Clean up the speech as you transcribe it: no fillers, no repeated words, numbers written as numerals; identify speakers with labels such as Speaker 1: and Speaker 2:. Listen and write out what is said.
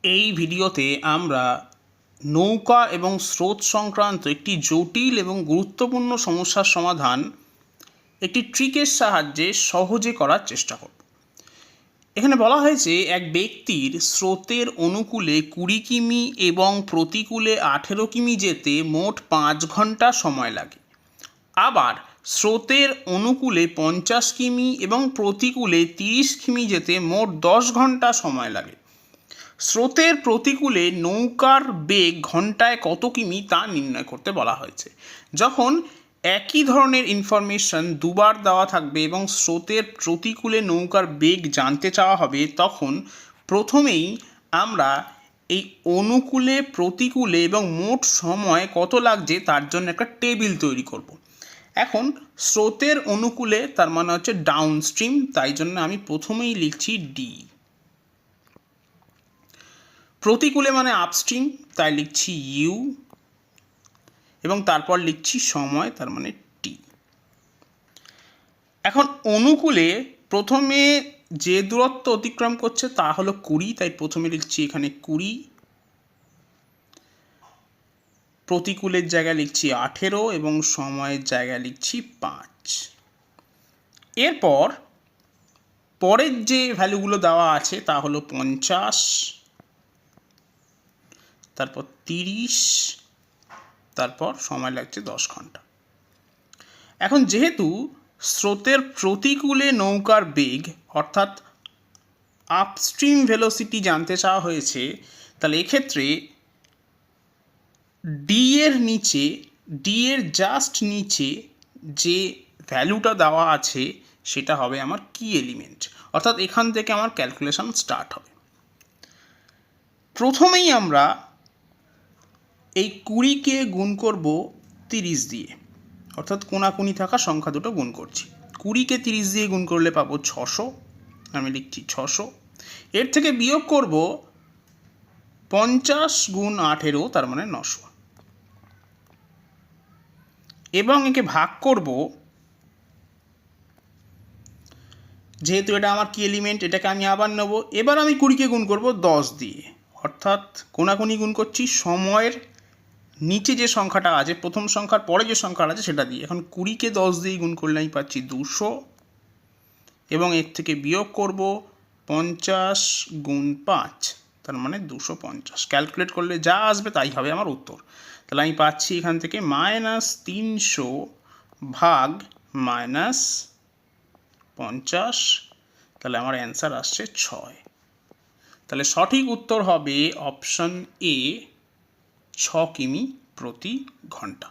Speaker 1: এই ভিডিওতে আমরা নৌকা এবং স্রোত সংক্রান্ত একটি জটিল এবং গুরুত্বপূর্ণ সমস্যার সমাধান একটি ট্রিকের সাহায্যে সহজে করার চেষ্টা করব। এখানে বলা হয়েছে এক ব্যক্তির স্রোতের অনুকূলে 20 কিমি এবং প্রতিকূলে 18 কিমি যেতে মোট 5 ঘন্টা সময় লাগে। আবার স্রোতের অনুকূলে 50 কিমি এবং প্রতিকূলে 30 কিমি যেতে মোট 10 ঘন্টা সময় লাগে। স্রোতের প্রতিকূলে নৌকার বেগ ঘন্টায় কত কিমি তা নির্ণয় করতে বলা হয়েছে। যখন একই ধরনের ইনফরমেশন দুবার দেওয়া থাকবে এবং স্রোতের প্রতিকূলে নৌকার বেগ জানতে চাওয়া হবে, তখন প্রথমেই আমরা এই অনুকূলে, প্রতিকূলে এবং মোট সময় কত লাগছে তার জন্য একটা টেবিল তৈরি করব। এখন স্রোতের অনুকূলে তার মানে হচ্ছে ডাউন স্ট্রিম, তাই জন্য আমি প্রথমেই লিখছি ডি। প্রতিকূলে মানে আপস্ট্রিম, তাই লিখছি ইউ এবং তারপর লিখছি সময়, তার মানে টি। এখন অনুকূলে প্রথমে যে দূরত্ব অতিক্রম করছে তা হলো 20, তাই প্রথমে লিখছি এখানে 20। প্রতিকূলের জায়গায় লিখছি 18 এবং সময়ের জায়গায় লিখছি 5। এরপর পরের যে ভ্যালুগুলো দেওয়া আছে তা হলো 50, তারপর 30, তারপর সময় লাগছে 10 ঘন্টা। এখন যেহেতু স্রোতের প্রতিকূলে নৌকার বেগ অর্থাৎ আপস্ট্রিম ভেলোসিটি জানতে চাওয়া হয়েছে, তাহলে এক্ষেত্রে ডি এর জাস্ট নিচে যে ভ্যালুটা দেওয়া আছে সেটা হবে আমার কি এলিমেন্ট, অর্থাৎ এখান থেকে আমার ক্যালকুলেশন স্টার্ট হবে। প্রথমেই আমরা এই 20কে গুণ করব 30 দিয়ে, অর্থাৎ কোনাকুনি থাকা সংখ্যা দুটো গুণ করছি। 20কে 30 দিয়ে গুণ করলে পাবো 600, আমি লিখছি 600। এর থেকে বিয়োগ করব 50 গুণ 18, তার মানে 900, এবং একে ভাগ করব, যেহেতু এটা আমার কি এলিমেন্ট এটাকে আমি আবার নেব। এবার আমি 20কে গুণ করব 10 দিয়ে, অর্থাৎ কোনাকুনি গুণ করছি সময়ের নিচে যে সংখ্যাটা আছে, প্রথম সংখ্যার পরে যে সংখ্যাটা আছে সেটা দিয়ে। এখন 20কে 10 দিয়ে গুণ করলে আমি পাচ্ছি 200 এবং এর থেকে বিয়োগ করব 50 গুণ 5, তার মানে 250। ক্যালকুলেট করলে যা আসবে তাই হবে আমার উত্তর। তাহলে আমি পাচ্ছি এখান থেকে -300 ভাগ -50, তাহলে আমার অ্যান্সার আসছে 6। তাহলে সঠিক উত্তর হবে অপশন এ, 6 কিমি প্রতি ঘন্টা।